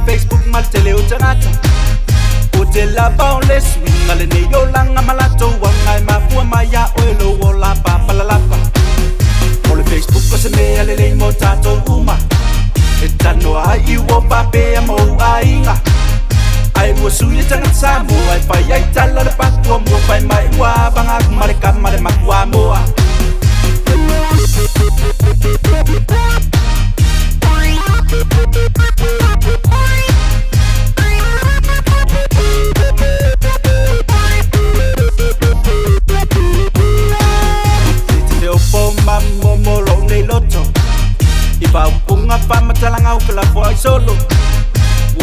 Facebook mal tele utanata utela boundless ngale ne yolanga malato wangai mafua maya oilo wola papa la lapa ole Facebook ko se me ale le motato uma etano ai wo pape amo ainga ai wo suye tanga samo ai pa ai tala le pakwa mo pa mai wa banga mare kamare makwa moa Bunga pa matalangaw kala po ay solo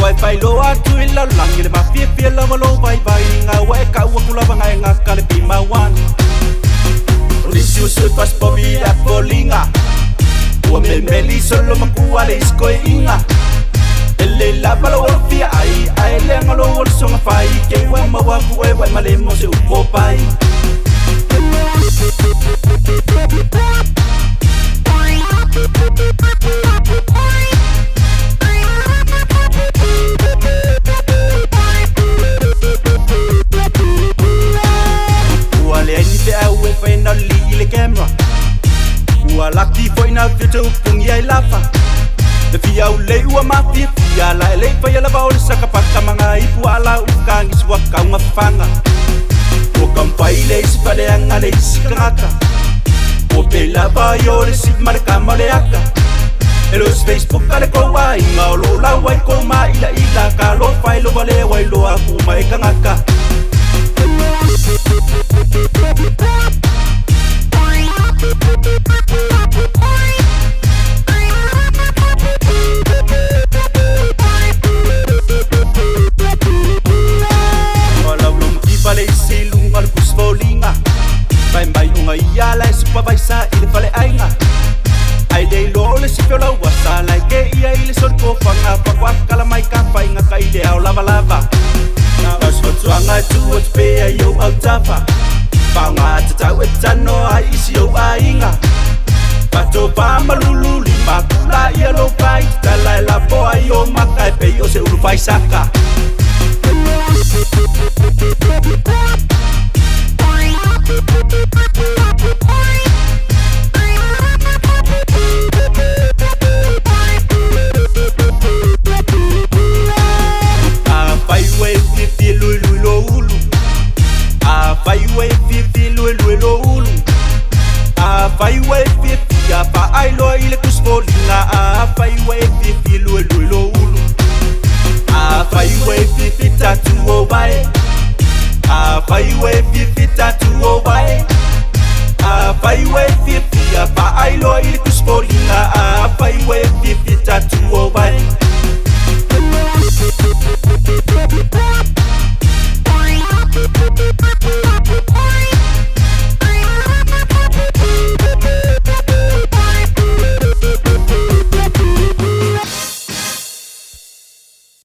Wi-Fi lo atu ila lang Ile mafia la walo bye-bye Nga weka wakula bangay nga kalipi mawan Risi usul pas pobi at polinga Wamemeli solo makuwa le iskoy inga Ele la bala warfia ay le ngalo warso nga fai Kewa mawaku e wai malemo se upopai Lucky foi na fitu pung yai lava the fia le ua mati fia la le fa ya la ba ol saka pakka manga ipu ala ukang iswa ka nga fanga o kampai le sipale anga le sikaka o pela ba yo le sip marka maleaka elos Facebook kale ko wai ma lo la wai ko ma ila ka lo fai lo vale wai lo aku mai kangaka Baisa ile fale ainga ai dei lo le sipiola wasa la ke ia ile son ko fanga pa kwa kala mai ka fa inga ka ile au lava lava na so twanga tu what pe yo au tapa fanga tata wetano ai isi yo ainga pato pa malulu lima kula ia lo pai tala la boa yo makai pe yo se ulu pai saka Fai we fifi ya pa ai lo ile kuspolinga fai we fifi lo ulu fai we fifi tatu o bai fai we fifi tatu o bai fai we fifi ya pa ai lo ile